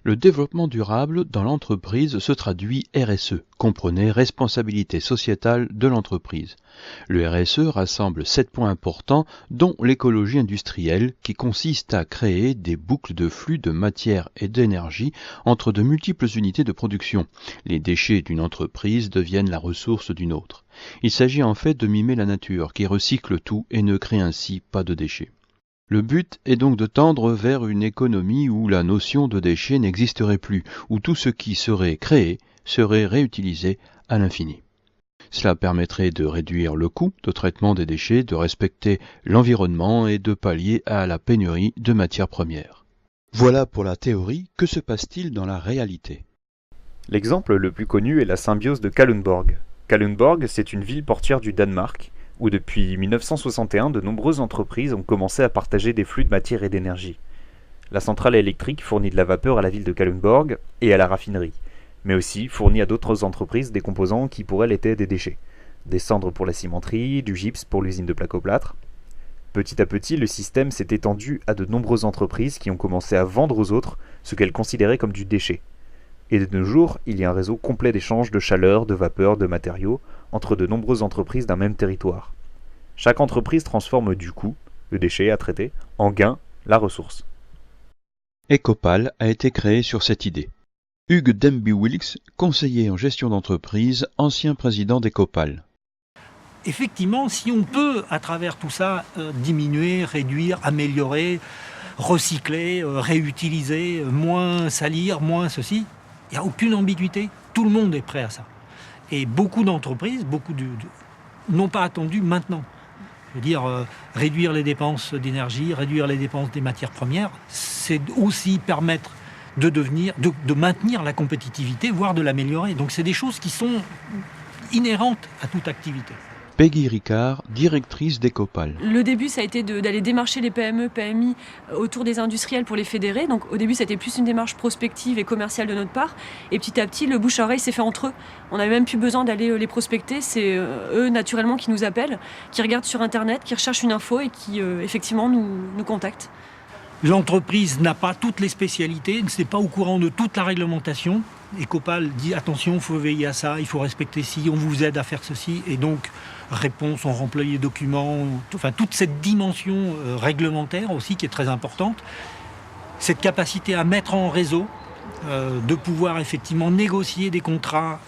Le développement durable dans l'entreprise se traduit RSE, comprenez responsabilité sociétale de l'entreprise. Le RSE rassemble 7 points importants, dont l'écologie industrielle, qui consiste à créer des boucles de flux de matière et d'énergie entre de multiples unités de production. Les déchets d'une entreprise deviennent la ressource d'une autre. Il s'agit en fait de mimer la nature, qui recycle tout et ne crée ainsi pas de déchets. Le but est donc de tendre vers une économie où la notion de déchet n'existerait plus, où tout ce qui serait créé serait réutilisé à l'infini. Cela permettrait de réduire le coût de traitement des déchets, de respecter l'environnement et de pallier à la pénurie de matières premières. Voilà pour la théorie, que se passe-t-il dans la réalité ? L'exemple le plus connu est la symbiose de Kalundborg. Kalundborg, c'est une ville portuaire du Danemark, où depuis 1961, de nombreuses entreprises ont commencé à partager des flux de matière et d'énergie. La centrale électrique fournit de la vapeur à la ville de Kalundborg et à la raffinerie, mais aussi fournit à d'autres entreprises des composants qui pour elles étaient des déchets. Des cendres pour la cimenterie, du gypse pour l'usine de plaques au plâtre. Petit à petit, le système s'est étendu à de nombreuses entreprises qui ont commencé à vendre aux autres ce qu'elles considéraient comme du déchet. Et de nos jours, il y a un réseau complet d'échanges de chaleur, de vapeur, de matériaux entre de nombreuses entreprises d'un même territoire. Chaque entreprise transforme du coup, le déchet à traiter, en gain, la ressource. Ecopal a été créé sur cette idée. Hugues Demby-Wilkes, conseiller en gestion d'entreprise, ancien président d'Ecopal. Effectivement, si on peut, à travers tout ça, diminuer, réduire, améliorer, recycler, réutiliser, moins salir, moins ceci, il n'y a aucune ambiguïté. Tout le monde est prêt à ça. Et beaucoup d'entreprises, n'ont pas attendu maintenant. Je veux dire, réduire les dépenses d'énergie, réduire les dépenses des matières premières, c'est aussi permettre de maintenir la compétitivité, voire de l'améliorer. Donc c'est des choses qui sont inhérentes à toute activité. Peggy Ricard, directrice d'Ecopal. Le début, ça a été d'aller démarcher les PME, PMI autour des industriels pour les fédérer. Donc au début, c'était plus une démarche prospective et commerciale de notre part. Et petit à petit, le bouche à oreille s'est fait entre eux. On n'avait même plus besoin d'aller les prospecter. C'est eux, naturellement, qui nous appellent, qui regardent sur Internet, qui recherchent une info et qui, effectivement, nous contactent. L'entreprise n'a pas toutes les spécialités, n'est pas au courant de toute la réglementation. Ecopal dit attention, il faut veiller à ça, il faut respecter ci, on vous aide à faire ceci. Et donc, réponse, on remplit les documents, enfin toute cette dimension réglementaire aussi qui est très importante. Cette capacité à mettre en réseau, de pouvoir effectivement négocier des contrats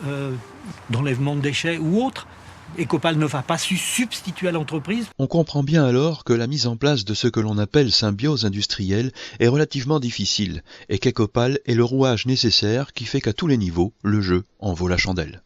d'enlèvement de déchets ou autres. Ecopal ne va pas substituer à l'entreprise. On comprend bien alors que la mise en place de ce que l'on appelle symbiose industrielle est relativement difficile et qu'Ecopal est le rouage nécessaire qui fait qu'à tous les niveaux, le jeu en vaut la chandelle.